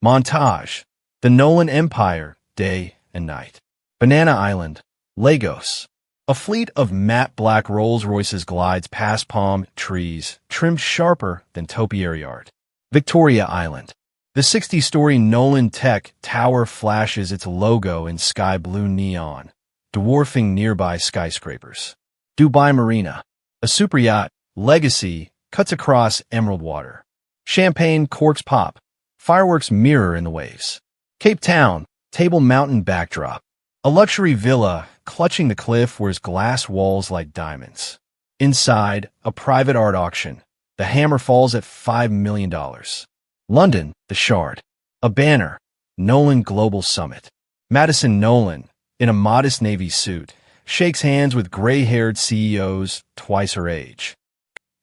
Montage. The Nolan Empire, day and night. Banana Island, Lagos. A fleet of matte black Rolls-Royces glides past palm trees, trimmed sharper than topiary art. Victoria Island. The 60-story Nolan Tech Tower flashes its logo in sky blue neon, dwarfing nearby skyscrapers. Dubai Marina. A superyacht, Legacy, cuts across emerald water. Champagne corks pop. Fireworks mirror in the waves. Cape Town, Table Mountain backdrop. A luxury villa clutching the cliff wears glass walls like diamonds. Inside, a private art auction. The hammer falls at $5 million. London, The Shard. A banner. Nolan Global Summit. Madison Nolan, in a modest navy suit, shakes hands with gray-haired CEOs twice her age.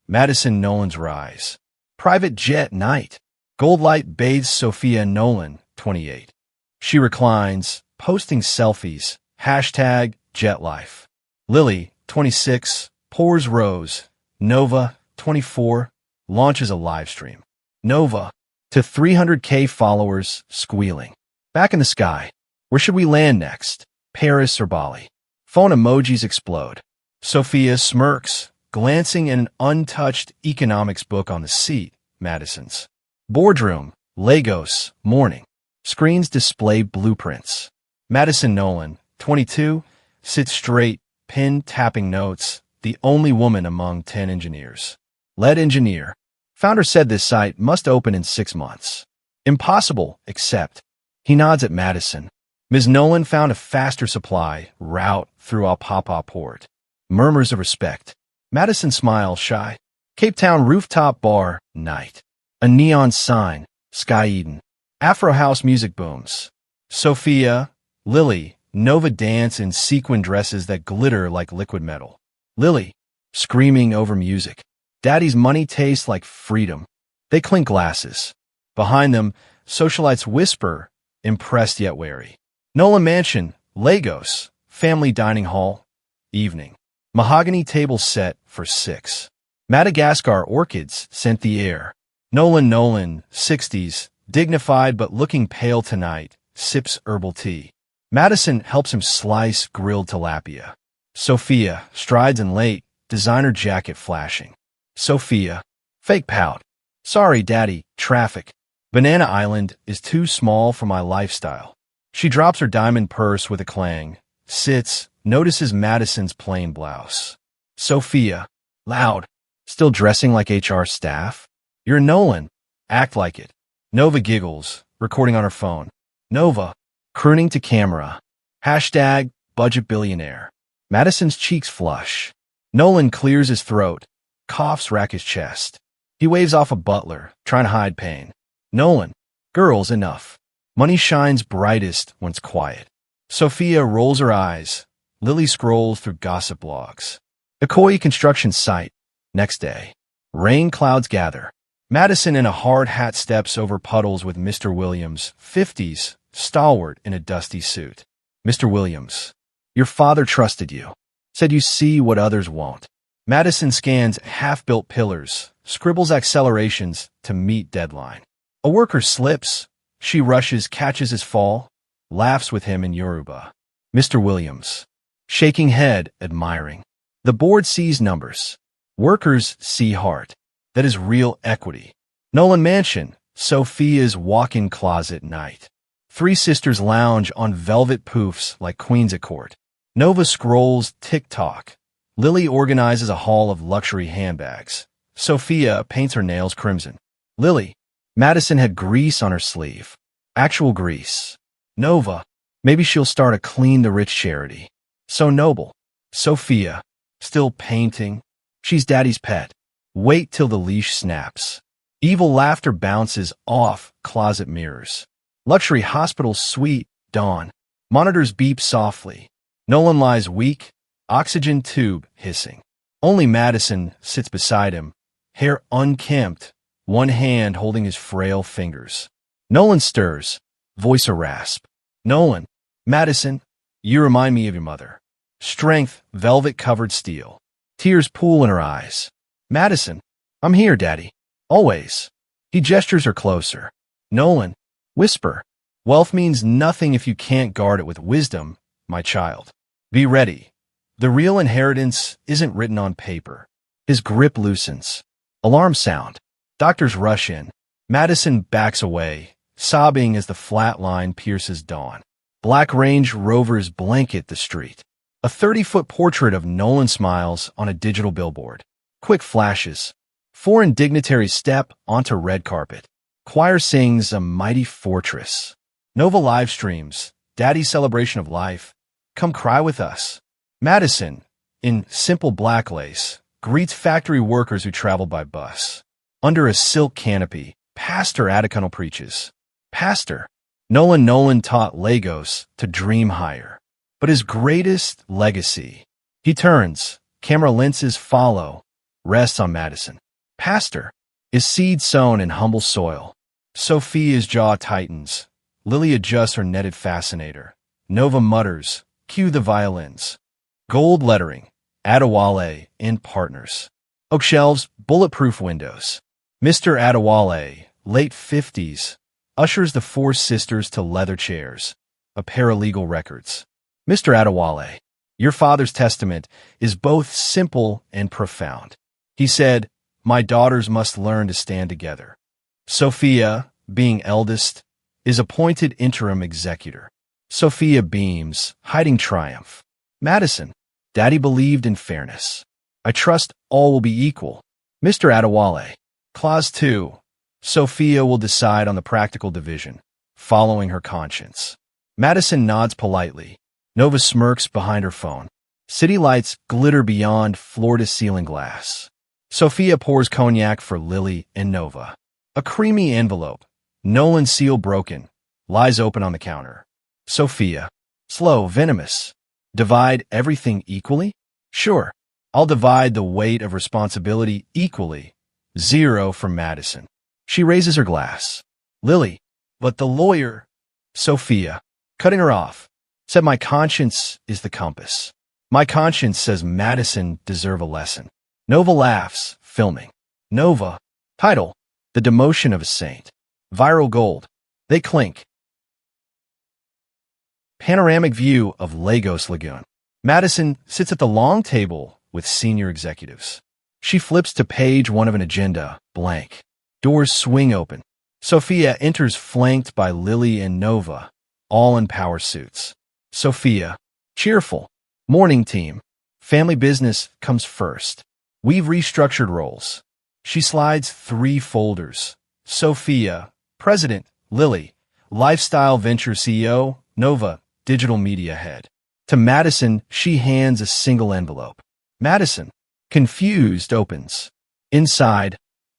Madison Nolan's rise. Private jet night. Gold light bathes Sophia Nolan, 28. She reclines, posting selfies, #JetLife. Lily, 26, pours rose. Nova, 24, launches a live stream. Nova, to 300K followers, squealing. Back in the sky. Where should we land next? Paris or Bali? Phone emojis explode. Sophia smirks, glancing at an untouched economics book on the seat, Madison's. Boardroom, Lagos, morning. Screens display blueprints. Madison Nolan, 22, sits straight, pen tapping notes, the only woman among 10 engineers. Lead engineer. Founder said this site must open in 6 months. Impossible, except. He nods at Madison. Ms. Nolan found a faster supply route through Apapa Port. Murmurs of respect. Madison smiles shy. Cape Town rooftop bar, night. A neon sign, Sky Eden. Afro house music booms. Sophia, Lily, Nova dance in sequin dresses that glitter like liquid metal. Lily, screaming over music. Daddy's money tastes like freedom. They clink glasses. Behind them, socialites whisper, impressed yet wary. Nolan Mansion, Lagos, family dining hall, evening. Mahogany table set for 6. Madagascar orchids scent the air. Nolan, 60s, dignified but looking pale tonight, sips herbal tea. Madison helps him slice grilled tilapia. Sophia strides in late, designer jacket flashing. Sophia, fake pout. Sorry, daddy, traffic. Banana Island is too small for my lifestyle. She drops her diamond purse with a clang, sits, notices Madison's plain blouse. Sophia, loud, still dressing like HR staff? You're Nolan. Act like it. Nova giggles, recording on her phone. Nova, crooning to camera. #budget billionaire. Madison's cheeks flush. Nolan clears his throat. Coughs rack his chest. He waves off a butler, trying to hide pain. Nolan, girls, enough. Money shines brightest when it's quiet. Sophia rolls her eyes. Lily scrolls through gossip blogs. Ikoyi construction site. Next day. Rain clouds gather. Madison in a hard hat steps over puddles with Mr. Williams, 50s, stalwart in a dusty suit. Mr. Williams, your father trusted you. Said you see what others won't. Madison scans half-built pillars, scribbles accelerations to meet deadline. A worker slips. She rushes, catches his fall, laughs with him in Yoruba. Mr. Williams, shaking head, admiring. The board sees numbers. Workers see heart. That is real equity. Nolan Mansion, Sophia's walk-in closet night. 3 sisters lounge on velvet poofs like queens at court. Nova scrolls TikTok. Lily organizes a haul of luxury handbags. Sophia paints her nails crimson. Lily, Madison had grease on her sleeve. Actual grease. Nova, maybe she'll start a Clean the Rich charity. So noble. Sophia, still painting. She's daddy's pet. Wait till the leash snaps. Evil laughter bounces off closet mirrors. Luxury hospital suite, dawn. Monitors beep softly. Nolan lies weak, oxygen tube hissing. Only Madison sits beside him, hair unkempt, one hand holding his frail fingers. Nolan stirs, voice a rasp. Nolan, Madison, you remind me of your mother. Strength, velvet-covered steel. Tears pool in her eyes. Madison, I'm here, Daddy. Always. He gestures her closer. Nolan, Whisper. Wealth means nothing if you can't guard it with wisdom, my child. Be ready. The real inheritance isn't written on paper. His grip loosens. Alarm sound. Doctors rush in. Madison backs away, sobbing as the flat line pierces dawn. Black Range Rovers blanket the street. A 30-foot portrait of Nolan smiles on a digital billboard. Quick flashes. Foreign dignitaries step onto red carpet. Choir sings A Mighty Fortress. Nova live streams Daddy's celebration of life. Come cry with us. Madison, in simple black lace, greets factory workers who travel by bus. Under a silk canopy, Pastor Atacunal preaches. Pastor. Nolan taught Lagos to dream higher. But his greatest legacy. He turns, camera lenses follow, rests on Madison. Pastor. Is seed sown in humble soil. Sophia's jaw tightens. Lily adjusts her netted fascinator. Nova mutters, cue the violins. Gold lettering. Adewale in partners. Oak shelves, bulletproof windows. Mr. Adewale, late 50s, ushers the four sisters to leather chairs, a paralegal records. Mr. Adewale, your father's testament is both simple and profound. He said, my daughters must learn to stand together. Sophia, being eldest, is appointed interim executor. Sophia beams, hiding triumph. Madison, Daddy believed in fairness. I trust all will be equal. Mr. Adewale, Clause 2. Sophia will decide on the practical division, following her conscience. Madison nods politely. Nova smirks behind her phone. City lights glitter beyond floor-to-ceiling glass. Sophia pours cognac for Lily and Nova. A creamy envelope, Nolan's seal broken, lies open on the counter. Sophia. Slow, venomous. Divide everything equally? Sure. I'll divide the weight of responsibility equally. 0 for Madison. She raises her glass. Lily. But the lawyer. Sophia. Cutting her off. Said my conscience is the compass. My conscience says Madison deserve a lesson. Nova laughs, filming. Nova. Title. The Demotion of a Saint. Viral gold. They clink. Panoramic view of Lagos Lagoon. Madison sits at the long table with senior executives. She flips to page 1 of an agenda, blank. Doors swing open. Sophia enters flanked by Lily and Nova, all in power suits. Sophia. Cheerful. Morning team. Family business comes first. We've restructured roles. She slides 3 folders. Sophia. President. Lily. Lifestyle Venture CEO. Nova. Digital Media Head. To Madison, she hands a single envelope. Madison, confused, opens. Inside,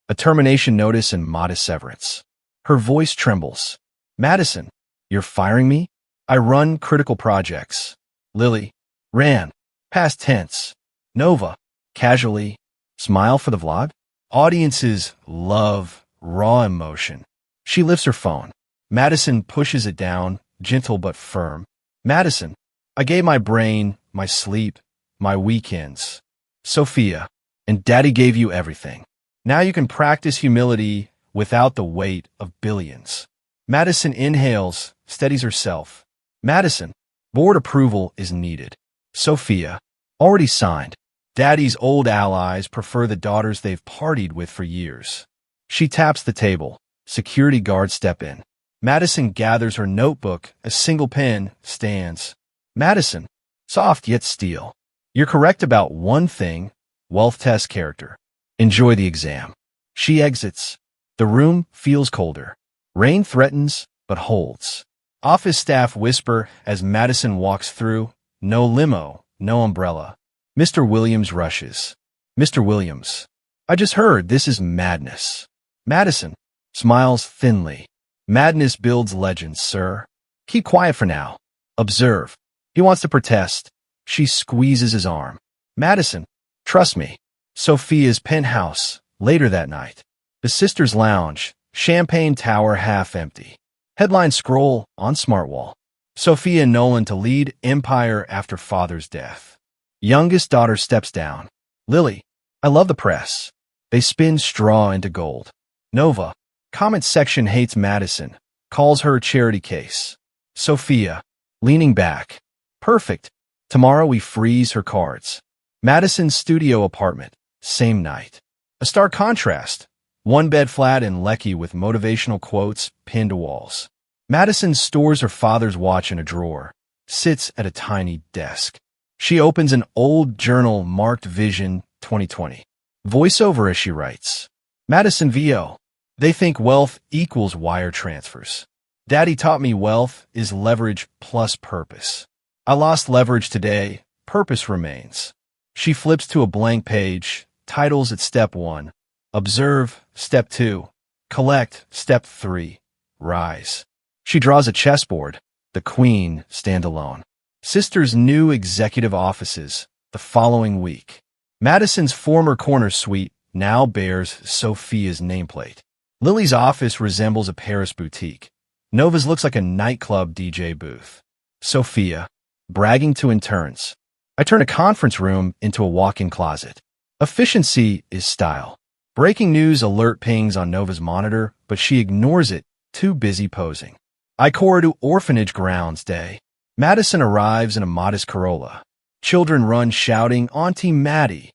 a termination notice and modest severance. Her voice trembles. Madison, you're firing me? I run critical projects. Lily, ran. Past tense. Nova, casually. Smile for the vlog? Audiences love raw emotion. She lifts her phone. Madison pushes it down, gentle but firm. Madison, I gave my brain, my sleep, my weekends. Sophia, and Daddy gave you everything. Now you can practice humility without the weight of billions. Madison inhales, steadies herself. Madison, board approval is needed. Sophia, already signed. Daddy's old allies prefer the daughters they've partied with for years. She taps the table. Security guards step in. Madison gathers her notebook. A single pen stands. Madison, soft yet steel. You're correct about one thing, wealth test character. Enjoy the exam. She exits. The room feels colder. Rain threatens, but holds. Office staff whisper as Madison walks through. No limo, no umbrella. Mr. Williams rushes. Mr. Williams, I just heard this is madness. Madison smiles thinly. Madness builds legends, sir. Keep quiet for now. Observe. He wants to protest. She squeezes his arm. Madison, trust me. Sophia's penthouse, later that night. The sisters lounge, champagne tower half empty. Headline scroll on Smartwall. Sophia and Nolan to lead empire after father's death. Youngest daughter steps down. Lily, I love the press. They spin straw into gold. Nova, comment section hates Madison. calls her a charity case. Sophia, leaning back. Perfect. Tomorrow we freeze her cards. Madison's studio apartment, same night. A stark contrast. One bed flat in Lecky with motivational quotes pinned to walls. Madison stores her father's watch in a drawer, sits at a tiny desk. She opens an old journal marked Vision 2020. Voiceover as she writes. Madison VO. They think wealth equals wire transfers. Daddy taught me wealth is leverage plus purpose. I lost leverage today. Purpose remains. She flips to a blank page, titles at step 1. Observe, step 2. Collect, step 3. Rise. She draws a chessboard. The queen, stand alone. Sister's new executive offices, the following week. Madison's former corner suite now bears Sophia's nameplate. Lily's office resembles a Paris boutique. Nova's looks like a nightclub DJ booth. Sophia, bragging to interns. I turn a conference room into a walk-in closet. Efficiency is style. Breaking news alert pings on Nova's monitor, but she ignores it, too busy posing. I core to orphanage grounds day. Madison arrives in a modest Corolla. Children run shouting, Auntie Maddie.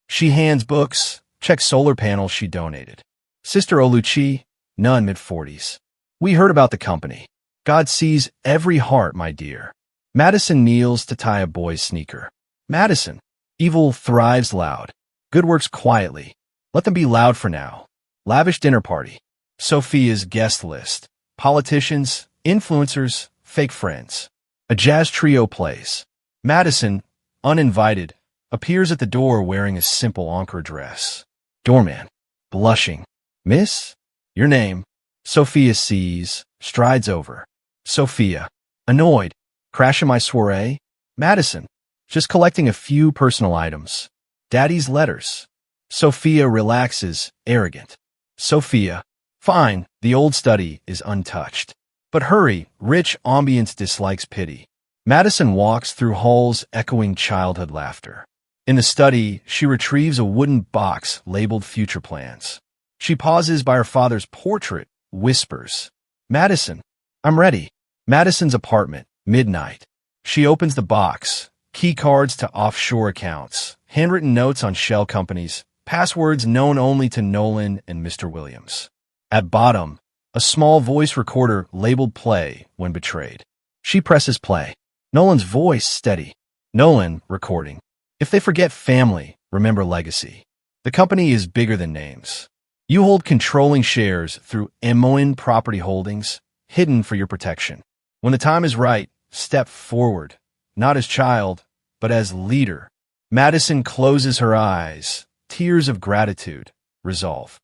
She hands books, checks solar panels she donated. Sister Oluchi, nun mid-40s. We heard about the company. God sees every heart, my dear. Madison kneels to tie a boy's sneaker. Madison. Evil thrives loud. Good works quietly. Let them be loud for now. Lavish dinner party. Sophia's guest list. Politicians, influencers, fake friends. A jazz trio plays. Madison, uninvited, appears at the door wearing a simple Ankara dress. Doorman, blushing. Miss? Your name. Sophia sees, strides over. Sophia, annoyed. Crashing my soiree? Madison, just collecting a few personal items. Daddy's letters. Sophia relaxes, arrogant. Sophia, fine, the old study is untouched. But hurry, rich ambience dislikes pity. Madison walks through halls echoing childhood laughter. In the study, she retrieves a wooden box labeled future plans. She pauses by her father's portrait, whispers. Madison, I'm ready. Madison's apartment, midnight. She opens the box, key cards to offshore accounts, handwritten notes on shell companies, passwords known only to Nolan and Mr. Williams. At bottom, a small voice recorder labeled play when betrayed. She presses play. Nolan's voice steady. Nolan, recording. If they forget family, remember legacy. The company is bigger than names. You hold controlling shares through Emoan Property Holdings, hidden for your protection. When the time is right, step forward, not as child, but as leader. Madison closes her eyes, tears of gratitude, resolve.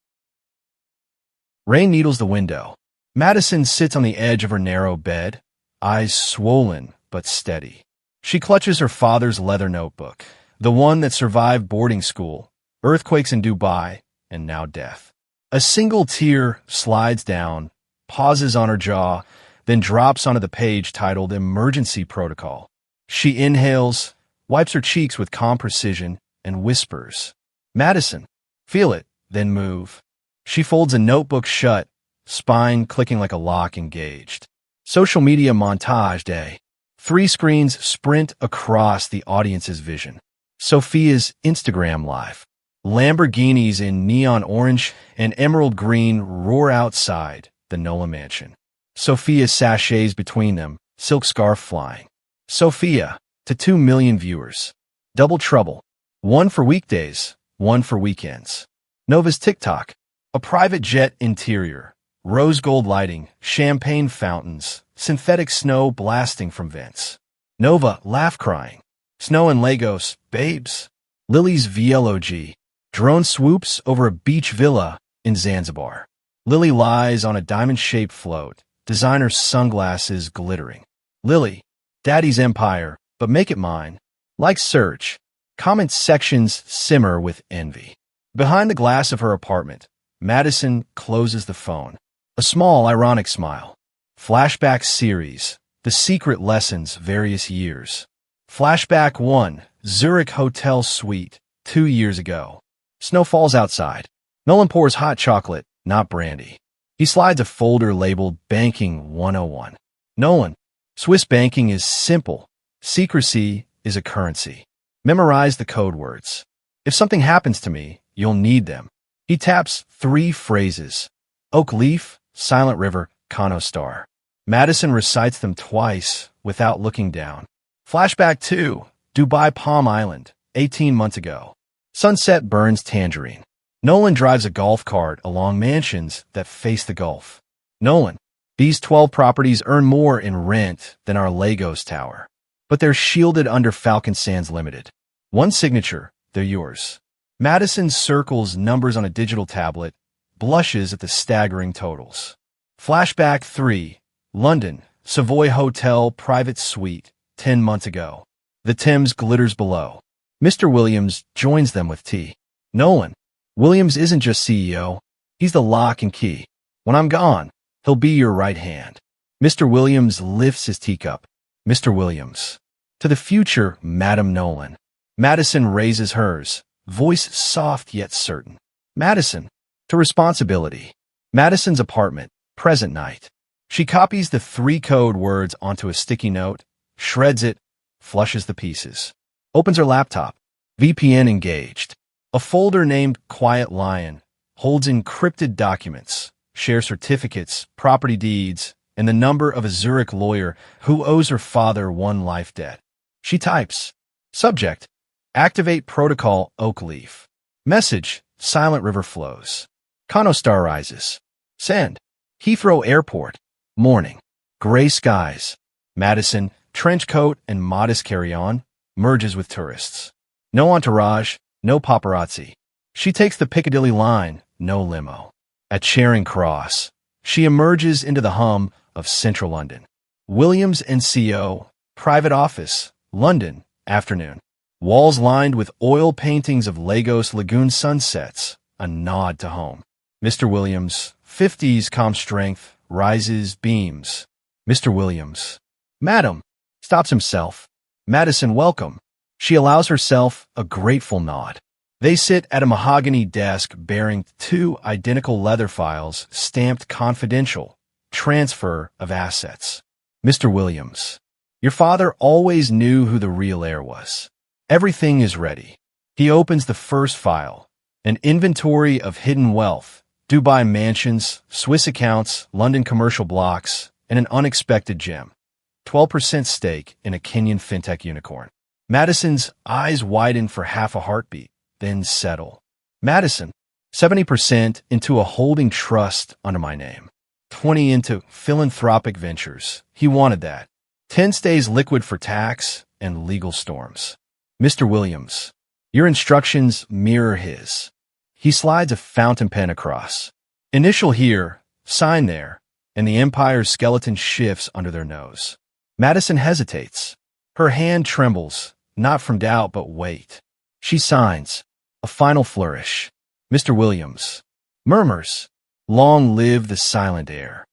Rain needles the window. Madison sits on the edge of her narrow bed, eyes swollen but steady. She clutches her father's leather notebook, the one that survived boarding school, earthquakes in Dubai, and now death. A single tear slides down, pauses on her jaw, then drops onto the page titled Emergency Protocol. She inhales, wipes her cheeks with calm precision, and whispers, Madison, feel it, then move. She folds a notebook shut, spine clicking like a lock engaged. Social media montage day. 3 screens sprint across the audience's vision. Sophia's Instagram live. Lamborghinis in neon orange and emerald green roar outside the Nolan mansion. Sophia sachets between them, silk scarf flying. Sophia, to 2 million viewers. Double trouble. 1 for weekdays, 1 for weekends. Nova's TikTok. A private jet interior. Rose gold lighting, champagne fountains, synthetic snow blasting from vents. Nova, laugh crying. Snow in Lagos, babes. Lily's VLOG. Drone swoops over a beach villa in Zanzibar. Lily lies on a diamond-shaped float, designer sunglasses glittering. Lily, Daddy's empire, but make it mine. Like search. Comment sections simmer with envy. Behind the glass of her apartment, Madison closes the phone. A small, ironic smile. Flashback series. The secret lessons, various years. Flashback 1. Zurich Hotel Suite. 2 years ago. Snow falls outside. Nolan pours hot chocolate, not brandy. He slides a folder labeled Banking 101. Nolan, Swiss banking is simple. Secrecy is a currency. Memorize the code words. If something happens to me, you'll need them. He taps 3 phrases. Oak leaf, silent river, Kano star. Madison recites them twice without looking down. Flashback 2, Dubai Palm Island, 18 months ago. Sunset burns tangerine. Nolan drives a golf cart along mansions that face the Gulf. Nolan, these 12 properties earn more in rent than our Lagos tower. But they're shielded under Falcon Sands Limited. One signature, they're yours. Madison circles numbers on a digital tablet, blushes at the staggering totals. Flashback 3, London, Savoy Hotel private suite, 10 months ago. The Thames glitters below. Mr. Williams joins them with tea. Nolan, Williams isn't just CEO, he's the lock and key. When I'm gone, he'll be your right hand. Mr. Williams lifts his teacup. Mr. Williams. To the future, Madam Nolan. Madison raises hers, voice soft yet certain. Madison. To responsibility. Madison's apartment, present night. She copies the 3 code words onto a sticky note, shreds it, flushes the pieces. Opens her laptop. VPN engaged. A folder named Quiet Lion holds encrypted documents, share certificates, property deeds, and the number of a Zurich lawyer who owes her father 1 life debt. She types. Subject. Activate protocol Oak leaf. Message. Silent river flows. Kano star rises. Send. Heathrow Airport. Morning. Gray skies. Madison, trench coat and modest carry-on, merges with tourists. No entourage, no paparazzi. She takes the Piccadilly line, no limo. At Charing Cross, she emerges into the hum of central London. Williams and CO, private office, London, afternoon. Walls lined with oil paintings of Lagos lagoon sunsets, a nod to home. Mr. Williams, 50s calm strength, rises, beams. Mr. Williams. Madam, stops himself. Madison, welcome. She allows herself a grateful nod. They sit at a mahogany desk bearing 2 identical leather files stamped confidential, transfer of assets. Mr. Williams. Your father always knew who the real heir was. Everything is ready. He opens the first file, an inventory of hidden wealth, Dubai mansions, Swiss accounts, London commercial blocks, and an unexpected gem. 12% stake in a Kenyan fintech unicorn. Madison's eyes widen for half a heartbeat, then settle. Madison, 70% into a holding trust under my name. 20 into philanthropic ventures. He wanted that. 10 stays liquid for tax and legal storms. Mr. Williams, your instructions mirror his. He slides a fountain pen across. Initial here, sign there, and the empire's skeleton shifts under their nose. Madison hesitates. Her hand trembles, not from doubt but weight. She signs. A final flourish. Mr. Williams murmurs, long live the silent heir.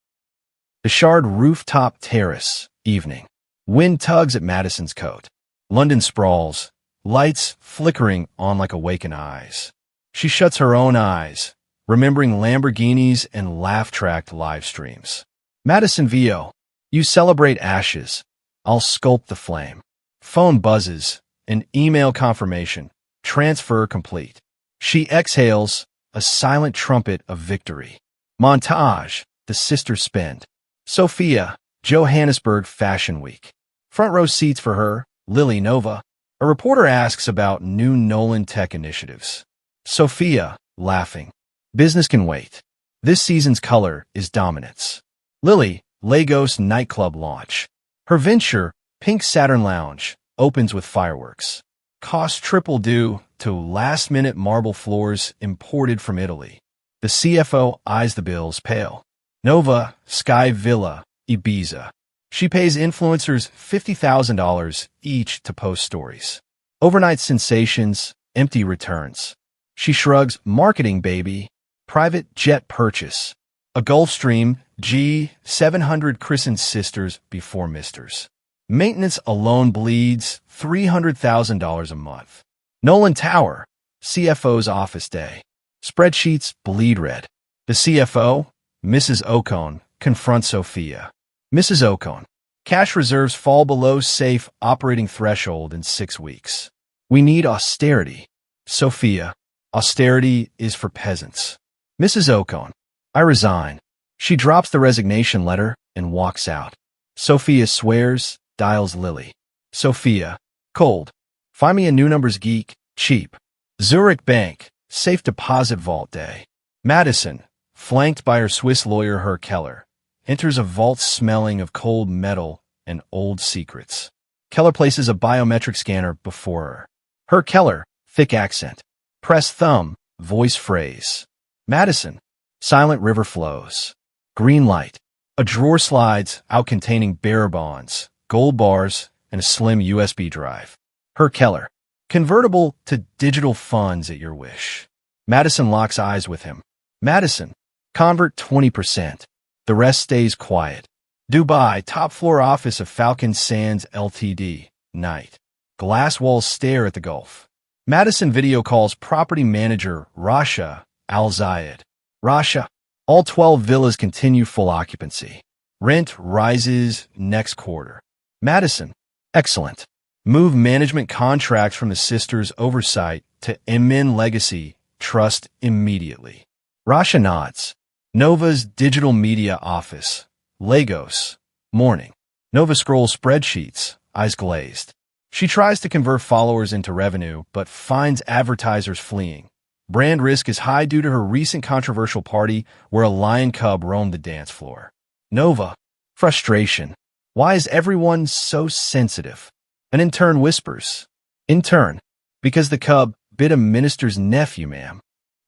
The shard rooftop terrace, evening. Wind tugs at Madison's coat. London sprawls, lights flickering on like awakened eyes. She shuts her own eyes, remembering Lamborghinis and laugh-tracked live streams. Madison VO, you celebrate ashes. I'll sculpt the flame. Phone buzzes, an email confirmation, transfer complete. She exhales, a silent trumpet of victory. Montage, the sisters spend. Sophia, Johannesburg Fashion Week. Front row seats for her, Lily Nova. A reporter asks about new Nolan tech initiatives. Sophia, laughing. Business can wait. This season's color is dominance. Lily, Lagos nightclub launch. Her venture, Pink Saturn Lounge, opens with fireworks. Cost triple due to last-minute marble floors imported from Italy. The CFO eyes the bills pale. Nova, Sky Villa, Ibiza. She pays influencers $50,000 each to post stories. Overnight sensations, empty returns. She shrugs, marketing baby, private jet purchase. A Gulfstream G700 christened sisters before misters. Maintenance alone bleeds $300,000 a month. Nolan Tower, CFO's office day. Spreadsheets bleed red. The CFO, Mrs. Ocone confronts Sophia. Mrs. Ocone. Cash reserves fall below safe operating threshold in 6 weeks. We need austerity. Sophia. Austerity is for peasants. Mrs. Ocone. I resign. She drops the resignation letter and walks out. Sophia swears, dials Lily. Sophia. Cold. Find me a new numbers geek, cheap. Zurich Bank, safe deposit vault day. Madison, flanked by her Swiss lawyer Herr Keller, enters a vault smelling of cold metal and old secrets. Keller places a biometric scanner before her. Herr Keller, thick accent. Press thumb, voice phrase. Madison, silent river flows. Green light. A drawer slides out containing bearer bonds, gold bars, and a slim USB drive. Herr Keller. Convertible to digital funds at your wish. Madison locks eyes with him. Madison. Convert 20%. The rest stays quiet. Dubai, top floor office of Falcon Sands Ltd. Night. Glass walls stare at the Gulf. Madison video calls property manager Rasha Al-Zayed. Rasha. All 12 villas continue full occupancy. Rent rises next quarter. Madison. Excellent. Move management contracts from the sisters' oversight to MN Legacy Trust immediately. Rasha nods. Nova's digital media office. Lagos. Morning. Nova scrolls spreadsheets, eyes glazed. She tries to convert followers into revenue, but finds advertisers fleeing. Brand risk is high due to her recent controversial party where a lion cub roamed the dance floor. Nova. Frustration. Why is everyone so sensitive? An intern whispers. Intern. Because the cub bit a minister's nephew, ma'am.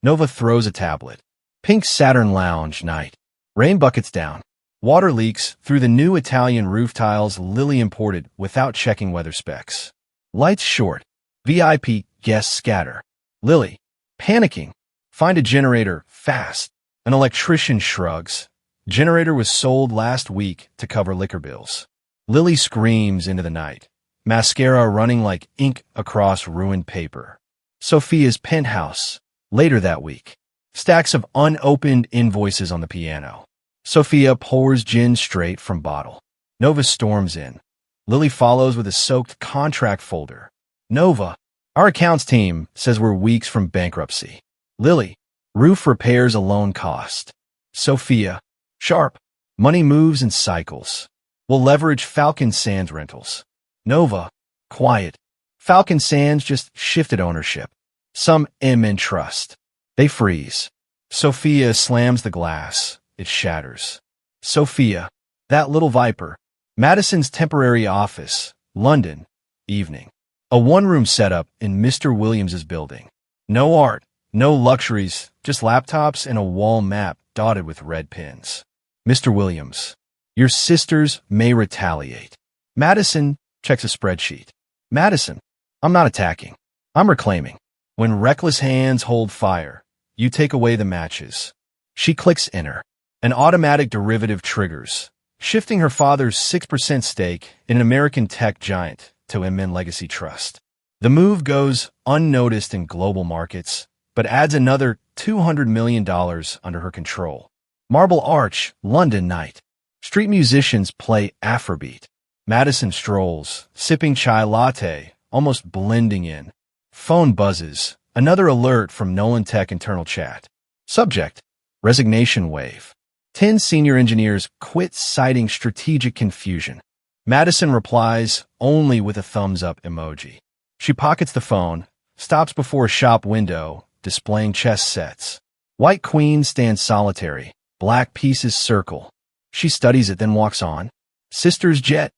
Nova throws a tablet. Pink Saturn lounge night. Rain buckets down. Water leaks through the new Italian roof tiles Lily imported without checking weather specs. Lights short. VIP guests scatter. Lily. Panicking. Find a generator, fast. An electrician shrugs. Generator was sold last week to cover liquor bills. Lily screams into the night. Mascara running like ink across ruined paper. Sophia's penthouse. Later that week. Stacks of unopened invoices on the piano. Sophia pours gin straight from bottle. Nova storms in. Lily follows with a soaked contract folder. Nova. Our accounts team says we're weeks from bankruptcy. Lily. Roof repairs alone cost. Sophia. Sharp. Money moves in cycles. We'll leverage Falcon Sands rentals. Nova. Quiet. Falcon Sands just shifted ownership. Some MN trust. They freeze. Sophia slams the glass. It shatters. Sophia. That little viper. Madison's temporary office. London. Evening. A one-room setup in Mr. Williams's building. No art, no luxuries, just laptops and a wall map dotted with red pins. Mr. Williams. Your sisters may retaliate. Madison checks a spreadsheet. Madison. I'm not attacking. I'm reclaiming. When reckless hands hold fire, you take away the matches. She clicks enter. An automatic derivative triggers, shifting her father's 6% stake in an American tech giant to MN Legacy Trust. The move goes unnoticed in global markets, but adds another $200 million under her control. Marble Arch, London night. Street musicians play Afrobeat. Madison strolls, sipping chai latte, almost blending in. Phone buzzes. Another alert from Nolan Tech internal chat. Subject. Resignation wave. 10 senior engineers quit citing strategic confusion. Madison replies only with a thumbs-up emoji. She pockets the phone, stops before a shop window, displaying chess sets. White queen stands solitary, black pieces circle. She studies it, then walks on. Sister's jet.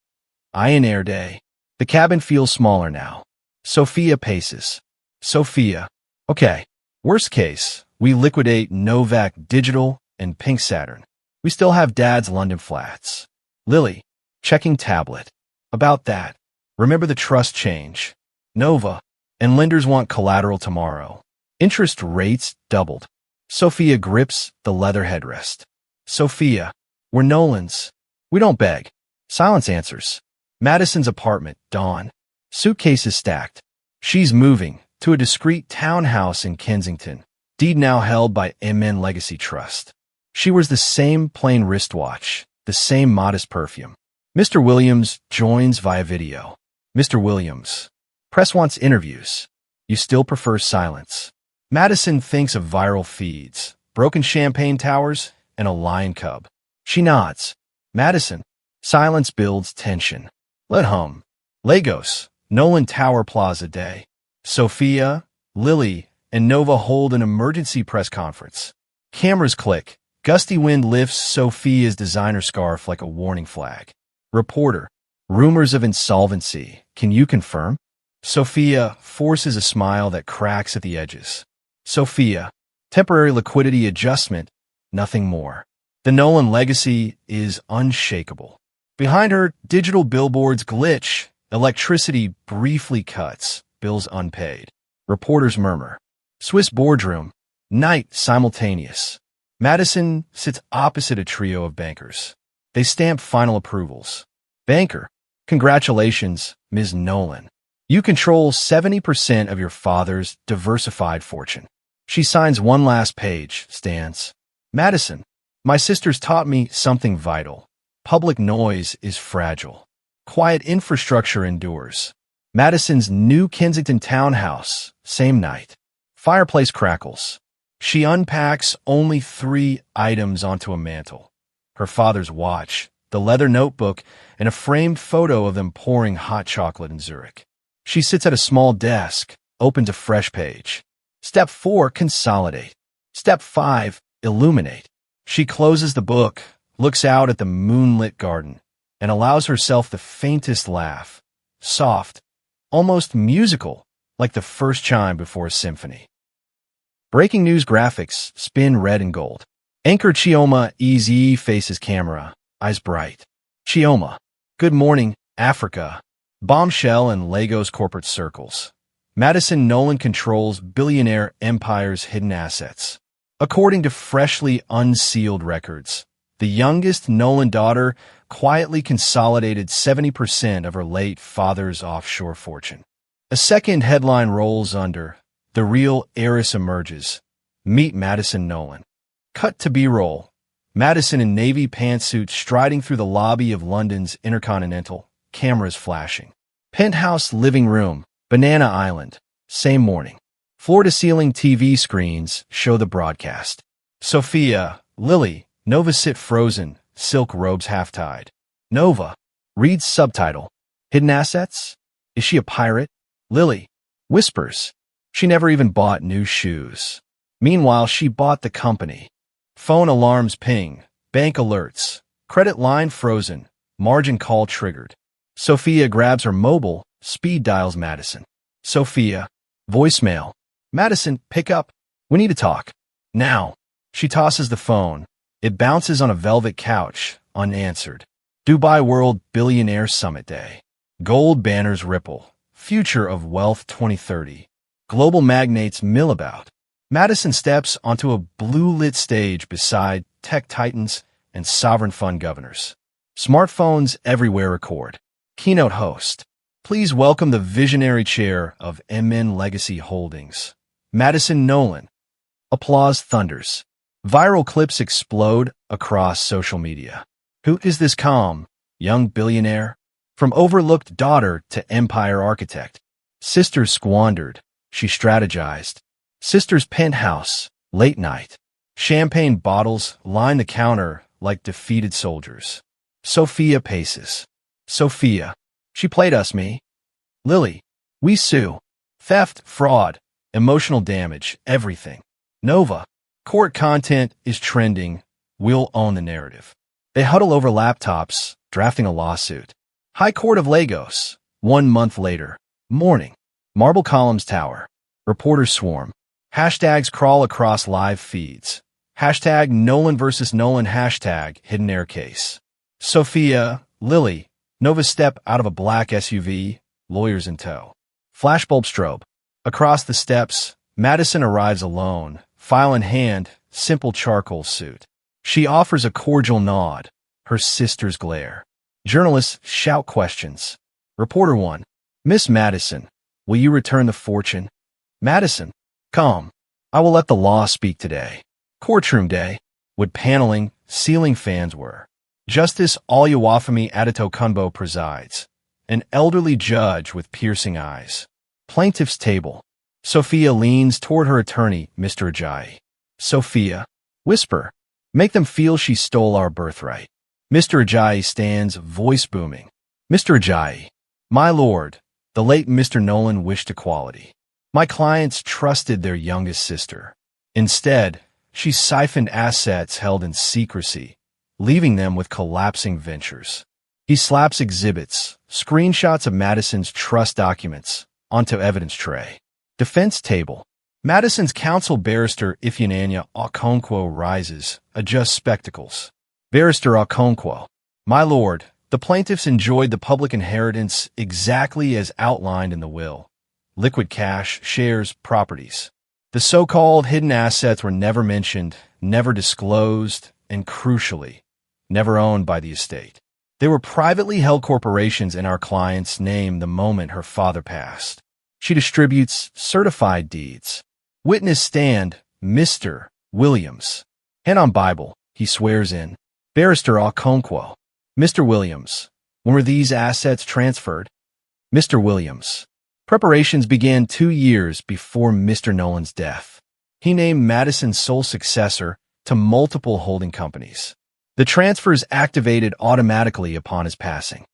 Iron Air day. The cabin feels smaller now. Sophia paces. Sophia. Okay. Worst case, we liquidate Novak Digital and Pink Saturn. We still have Dad's London flats. Lily. Checking tablet. About that. Remember the trust change. Nova. And lenders want collateral tomorrow. Interest rates doubled. Sophia grips the leather headrest. Sophia. We're Nolan's. We don't beg. Silence answers. Madison's apartment, dawn. Suitcases stacked. She's moving to a discreet townhouse in Kensington. Deed now held by MN Legacy Trust. She wears the same plain wristwatch, the same modest perfume. Mr. Williams joins via video. Mr. Williams. Press wants interviews. You still prefer silence. Madison thinks of viral feeds, broken champagne towers, and a lion cub. She nods. Madison. Silence builds tension. Let hum. Lagos, Nolan Tower Plaza Day. Sophia, Lily, and Nova hold an emergency press conference. Cameras click. Gusty wind lifts Sophia's designer scarf like a warning flag. Reporter. Rumors of insolvency. Can you confirm? Sophia forces a smile that cracks at the edges. Sophia. Temporary liquidity adjustment. Nothing more. The Nolan legacy is unshakable. Behind her, digital billboards glitch. Electricity briefly cuts. Bills unpaid. Reporters murmur. Swiss boardroom. Night simultaneous. Madison sits opposite a trio of bankers. They stamp final approvals. Banker. Congratulations, Ms. Nolan. You control 70% of your father's diversified fortune. She signs one last page, stands. Madison. My sisters taught me something vital. Public noise is fragile. Quiet infrastructure endures. Madison's new Kensington townhouse, same night. Fireplace crackles. She unpacks only 3 items onto a mantel. Her father's watch, the leather notebook, and a framed photo of them pouring hot chocolate in Zurich. She sits at a small desk, open to fresh page. Step 4, consolidate. Step 5, illuminate. She closes the book, looks out at the moonlit garden, and allows herself the faintest laugh. Soft, almost musical, like the first chime before a symphony. Breaking news graphics spin red and gold. Anchor Chioma EZ faces camera, eyes bright. Chioma. Good morning, Africa. Bombshell in Lagos corporate circles. Madison Nolan controls billionaire empire's hidden assets. According to freshly unsealed records, the youngest Nolan daughter quietly consolidated 70% of her late father's offshore fortune. A second headline rolls under, the real heiress emerges. Meet Madison Nolan. Cut to B-roll. Madison in navy pantsuit striding through the lobby of London's Intercontinental, cameras flashing. Penthouse living room, Banana Island. Same morning. Floor-to-ceiling TV screens show the broadcast. Sophia, Lily, Nova sit frozen, silk robes half-tied. Nova reads subtitle. Hidden assets? Is she a pirate? Lily whispers. She never even bought new shoes. Meanwhile, she bought the company. Phone alarms ping. Bank alerts. Credit line frozen. Margin call triggered. Sophia grabs her mobile. Speed dials Madison. Sophia. Voicemail. Madison, pick up. We need to talk. Now. She tosses the phone. It bounces on a velvet couch, unanswered. Dubai World Billionaire Summit Day. Gold banners ripple. Future of Wealth 2030. Global magnates mill about. Madison steps onto a blue-lit stage beside tech titans and sovereign fund governors. Smartphones everywhere record. Keynote host. Please welcome the visionary chair of MN Legacy Holdings, Madison Nolan. Applause thunders. Viral clips explode across social media. Who is this calm, young billionaire? From overlooked daughter to empire architect. Sisters squandered. She strategized. Sister's penthouse, late night. Champagne bottles line the counter like defeated soldiers. Sophia paces. Sophia. She played us, me. Lily. We sue. Theft, fraud, emotional damage, everything. Nova. Court content is trending. We'll own the narrative. They huddle over laptops, drafting a lawsuit. High Court of Lagos. 1 month later. Morning. Marble Columns Tower. Reporters swarm. Hashtags crawl across live feeds. Hashtag Nolan versus Nolan. Hashtag Hidden Air Case. Sophia, Lily, Nova step out of a black SUV, lawyers in tow. Flashbulb strobe. Across the steps, Madison arrives alone, file in hand, simple charcoal suit. She offers a cordial nod. Her sisters glare. Journalists shout questions. Reporter 1. Miss Madison, will you return the fortune? Madison. Calm. I will let the law speak today. Courtroom day. wood paneling, ceiling fans were. Justice Oluwafemi Adetokunbo presides, an elderly judge with piercing eyes. Plaintiff's table. Sophia leans toward her attorney, Mr. Ajayi. Sophia, whisper. Make them feel she stole our birthright. Mr. Ajayi stands, voice booming. Mr. Ajayi, my lord, the late Mr. Nolan wished equality. My clients trusted their youngest sister. Instead, she siphoned assets held in secrecy, leaving them with collapsing ventures. He slaps exhibits, screenshots of Madison's trust documents, onto evidence tray. Defense table. Madison's counsel barrister Ifeanyi Okonkwo rises, adjusts spectacles. Barrister Okonkwo, my lord, the plaintiffs enjoyed the public inheritance exactly as outlined in the will. Liquid cash, shares, properties. The so-called hidden assets were never mentioned, never disclosed, and crucially, never owned by the estate. They were privately held corporations in our client's name the moment her father passed. She distributes certified deeds. Witness stand, Mr. Williams. Hand on Bible, he swears in. Barrister Okonkwo. Mr. Williams, when were these assets transferred? Mr. Williams. Preparations began 2 years before Mr. Nolan's death. He named Madison's sole successor to multiple holding companies. The transfers activated automatically upon his passing.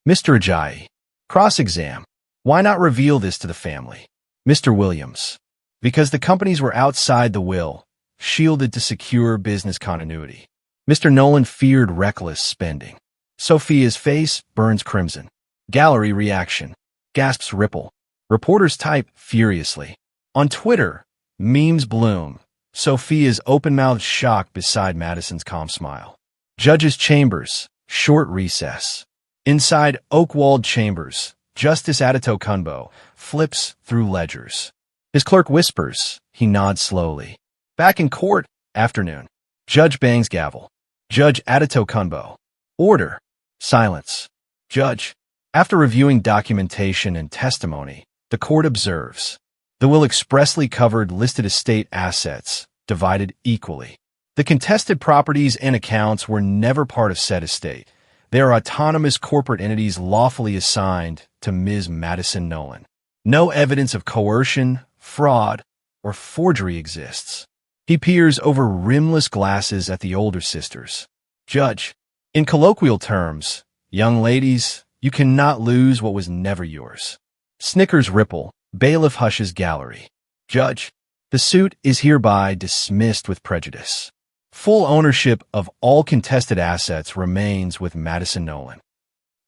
Mr. Ajayi. Cross-exam. Why not reveal this to the family? Mr. Williams. Because the companies were outside the will, shielded to secure business continuity. Mr. Nolan feared reckless spending. Sophia's face burns crimson. Gallery reaction. Gasps ripple. Reporters type furiously. On Twitter, memes bloom. Sophia's open-mouthed shock beside Madison's calm smile. Judge's chambers. Short recess. Inside oak-walled chambers, Justice Adetokunbo flips through ledgers. His clerk whispers. He nods slowly. Back in court, afternoon. Judge bangs gavel. Judge Adetokunbo. Order. Silence. Judge. After reviewing documentation and testimony, the court observes. The will expressly covered listed estate assets, divided equally. The contested properties and accounts were never part of said estate. They are autonomous corporate entities lawfully assigned to Ms. Madison Nolan. No evidence of coercion, fraud, or forgery exists. He peers over rimless glasses at the older sisters. Judge. In colloquial terms, young ladies, you cannot lose what was never yours. Snickers ripple. Bailiff hushes gallery. Judge. The suit is hereby dismissed with prejudice. Full ownership of all contested assets remains with Madison Nolan.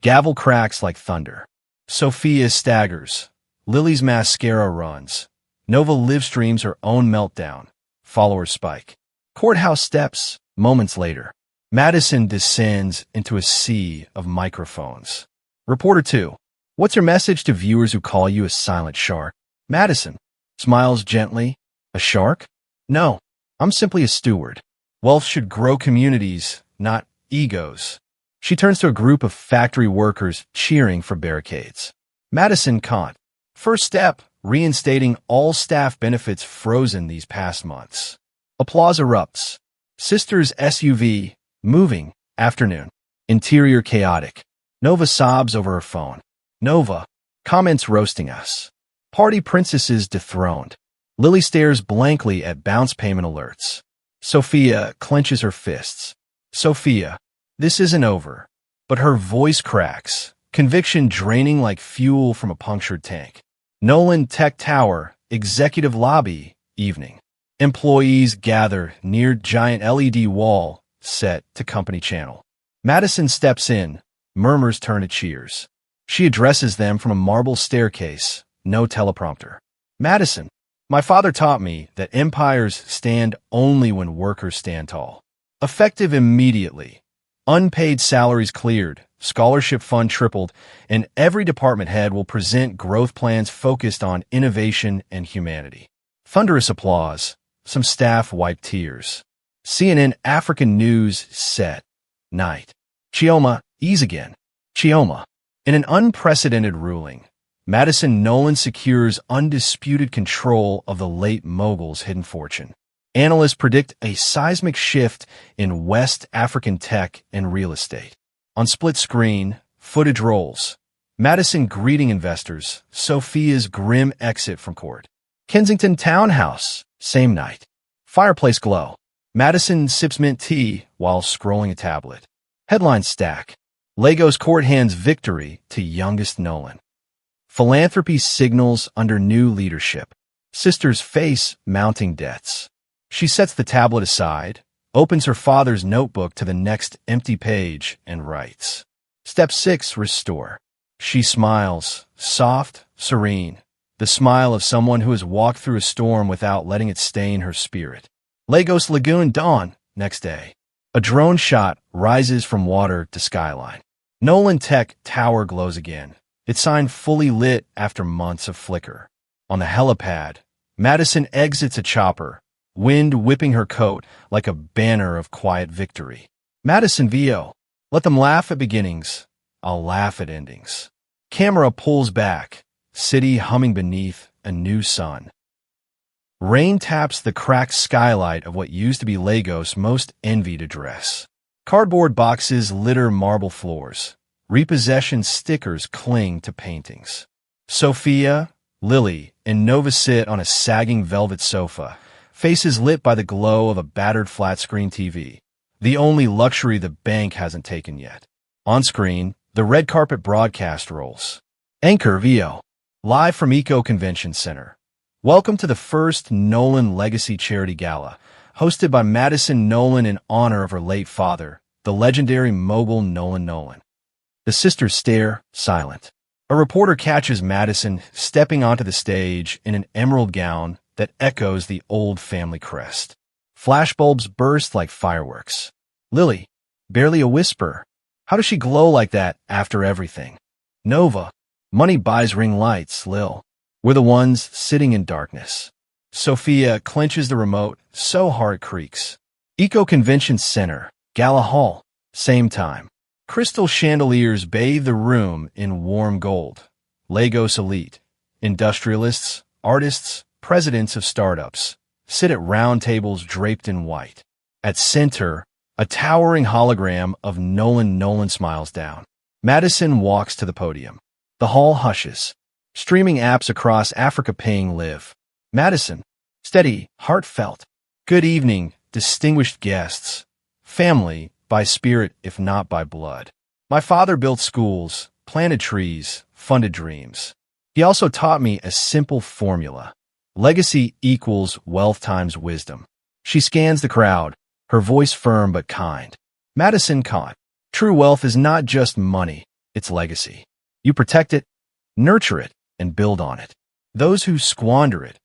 Gavel cracks like thunder. Sophia staggers. Lily's mascara runs. Nova livestreams her own meltdown. Followers spike. Courthouse steps. Moments later. Madison descends into a sea of microphones. Reporter 2. What's your message to viewers who call you a silent shark? Madison smiles gently. A shark? No, I'm simply a steward. Wealth should grow communities, not egos. She turns to a group of factory workers cheering for barricades. Madison can't. First step, reinstating all staff benefits frozen these past months. Applause erupts. Sisters SUV, moving, afternoon. Interior chaotic. Nova sobs over her phone. Nova, comments roasting us. Party princesses dethroned. Lily stares blankly at bounce payment alerts. Sophia clenches her fists. Sophia, this isn't over. But her voice cracks, conviction draining like fuel from a punctured tank. Nolan Tech Tower, Executive Lobby, evening. Employees gather near giant LED wall set to company channel. Madison steps in, murmurs turn to cheers. She addresses them from a marble staircase, no teleprompter. Madison, my father taught me that empires stand only when workers stand tall. Effective immediately. Unpaid salaries cleared, scholarship fund tripled, and every department head will present growth plans focused on innovation and humanity. Thunderous applause. Some staff wipe tears. CNN African News set. Night. Chioma, ease again. Chioma. In an unprecedented ruling, Madison Nolan secures undisputed control of the late mogul's hidden fortune. Analysts predict a seismic shift in West African tech and real estate. On split screen, footage rolls. Madison greeting investors, Sophia's grim exit from court. Kensington townhouse, same night. Fireplace glow. Madison sips mint tea while scrolling a tablet. Headline stack. Lagos court hands victory to youngest Nolan. Philanthropy signals under new leadership. Sister's face mounting debts. She sets the tablet aside, opens her father's notebook to the next empty page, and writes. Step 6, restore. She smiles, soft, serene, the smile of someone who has walked through a storm without letting it stain her spirit. Lagos Lagoon dawn, next day. A drone shot rises from water to skyline. Nolan Tech tower glows again, its sign fully lit after months of flicker. On the helipad, Madison exits a chopper, wind whipping her coat like a banner of quiet victory. Madison VO. Let them laugh at beginnings. I'll laugh at endings. Camera pulls back, city humming beneath a new sun. Rain taps the cracked skylight of what used to be Lagos' most envied address. Cardboard boxes litter marble floors. Repossession stickers cling to paintings. Sophia, Lily, and Nova sit on a sagging velvet sofa, faces lit by the glow of a battered flat-screen TV, the only luxury the bank hasn't taken yet. On screen, the red carpet broadcast rolls. Anchor VO. Live from Eco Convention Center. Welcome to the first Nolan Legacy Charity Gala, hosted by Madison Nolan in honor of her late father, the legendary mogul Nolan. The sisters stare, silent. A reporter catches Madison stepping onto the stage in an emerald gown that echoes the old family crest. Flashbulbs burst like fireworks. Lily, barely a whisper. How does she glow like that after everything? Nova, money buys ring lights, Lil. We're the ones sitting in darkness. Sophia clenches the remote so hard it creaks. Eco Convention Center, Gala Hall, same time. Crystal chandeliers bathe the room in warm gold. Lagos elite, industrialists, artists, presidents of startups, sit at round tables draped in white. At center, a towering hologram of Nolan smiles down. Madison walks to the podium. The hall hushes. Streaming apps across Africa paying live. Madison, steady, heartfelt. Good evening, distinguished guests. Family, by spirit if not by blood. My father built schools, planted trees, funded dreams. He also taught me a simple formula. Legacy equals wealth times wisdom. She scans the crowd, her voice firm but kind. Madison caught. True wealth is not just money, it's legacy. You protect it, nurture it, and build on it. Those who squander it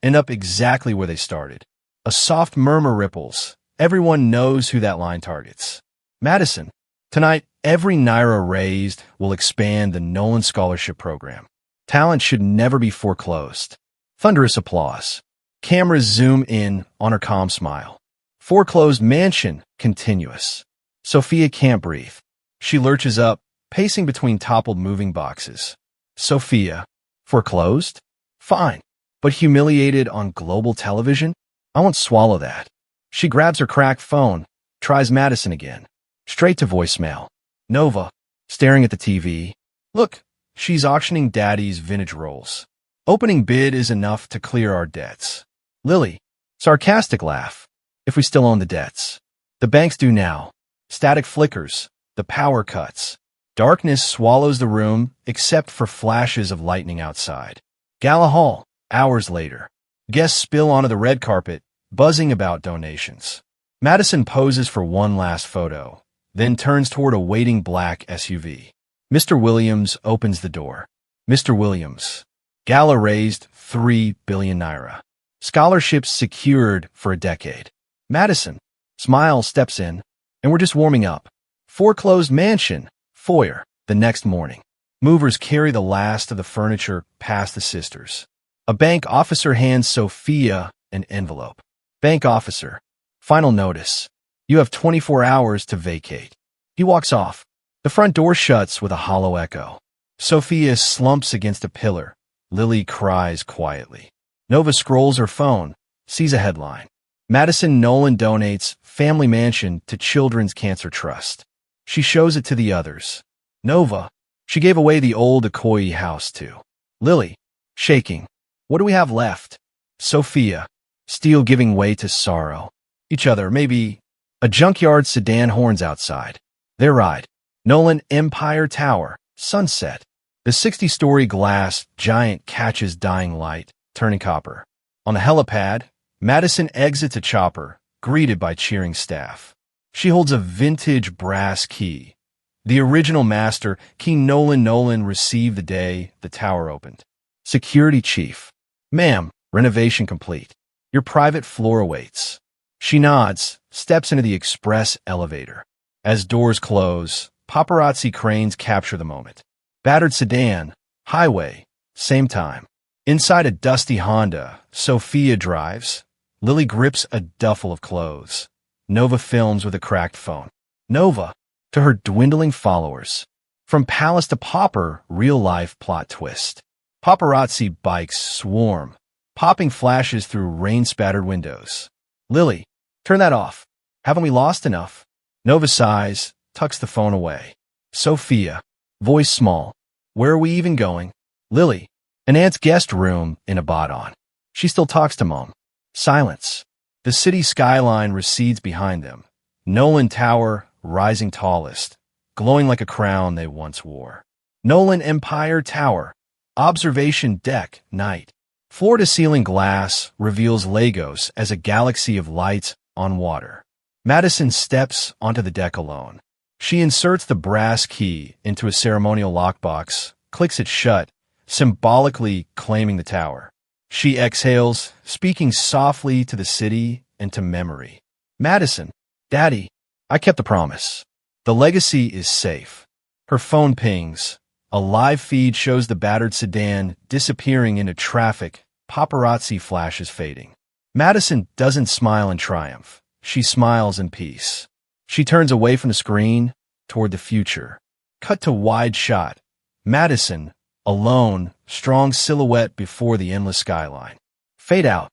end up exactly where they started. A soft murmur ripples. Everyone knows who that line targets. Madison, tonight, every naira raised will expand the Nolan Scholarship Program. Talent should never be foreclosed. Thunderous applause. Cameras zoom in on her calm smile. Foreclosed mansion, continuous. Sophia can't breathe. She lurches up, pacing between toppled moving boxes. Sophia, foreclosed? Fine. But humiliated on global television? I won't swallow that. She grabs her cracked phone, tries Madison again. Straight to voicemail. Nova, staring at the TV. Look, she's auctioning Daddy's vintage rolls. Opening bid is enough to clear our debts. Lily, sarcastic laugh. If we still own the debts. The banks do now. Static flickers. The power cuts. Darkness swallows the room, except for flashes of lightning outside. Gala Hall, hours later. Guests spill onto the red carpet, buzzing about donations. Madison poses for one last photo, then turns toward a waiting black SUV. Mr. Williams opens the door. Mr. Williams. Gala raised 3 billion naira. Scholarships secured for a decade. Madison. Smile steps in, and we're just warming up. Foreclosed mansion. Foyer. The next morning. Movers carry the last of the furniture past the sisters. A bank officer hands Sophia an envelope. Bank officer. Final notice. You have 24 hours to vacate. He walks off. The front door shuts with a hollow echo. Sophia slumps against a pillar. Lily cries quietly. Nova scrolls her phone, sees a headline. Madison Nolan donates family mansion to Children's Cancer Trust. She shows it to the others. Nova, she gave away the old Okoye house to. Lily, shaking. What do we have left? Sophia, steel giving way to sorrow. Each other, maybe a junkyard sedan horns outside. Their ride. Nolan Empire Tower, sunset. The 60-story glass giant catches dying light, turning copper. On the helipad, Madison exits a chopper, greeted by cheering staff. She holds a vintage brass key. The original master, King Nolan received the day the tower opened. Security chief. Ma'am, renovation complete. Your private floor awaits. She nods, steps into the express elevator. As doors close, paparazzi cranes capture the moment. Battered sedan, highway, same time. Inside a dusty Honda, Sophia drives. Lily grips a duffel of clothes. Nova films with a cracked phone. Nova, to her dwindling followers. From palace to pauper, real-life plot twist. Paparazzi bikes swarm, popping flashes through rain-spattered windows. Lily, turn that off. Haven't we lost enough? Nova sighs, tucks the phone away. Sophia, voice small. Where are we even going? Lily, an aunt's guest room in a Abaddon. She still talks to Mom. Silence. The city skyline recedes behind them. Nolan Tower, rising tallest, glowing like a crown they once wore. Nolan Empire Tower, observation deck, night. Floor-to-ceiling glass reveals Lagos as a galaxy of lights on water. Madison steps onto the deck alone. She inserts the brass key into a ceremonial lockbox, clicks it shut, symbolically claiming the tower. She exhales, speaking softly to the city and to memory. Madison, Daddy, I kept the promise. The legacy is safe. Her phone pings. A live feed shows the battered sedan disappearing into traffic, paparazzi flashes fading. Madison doesn't smile in triumph. She smiles in peace. She turns away from the screen, toward the future. Cut to wide shot. Madison, alone, strong silhouette before the endless skyline. Fade out.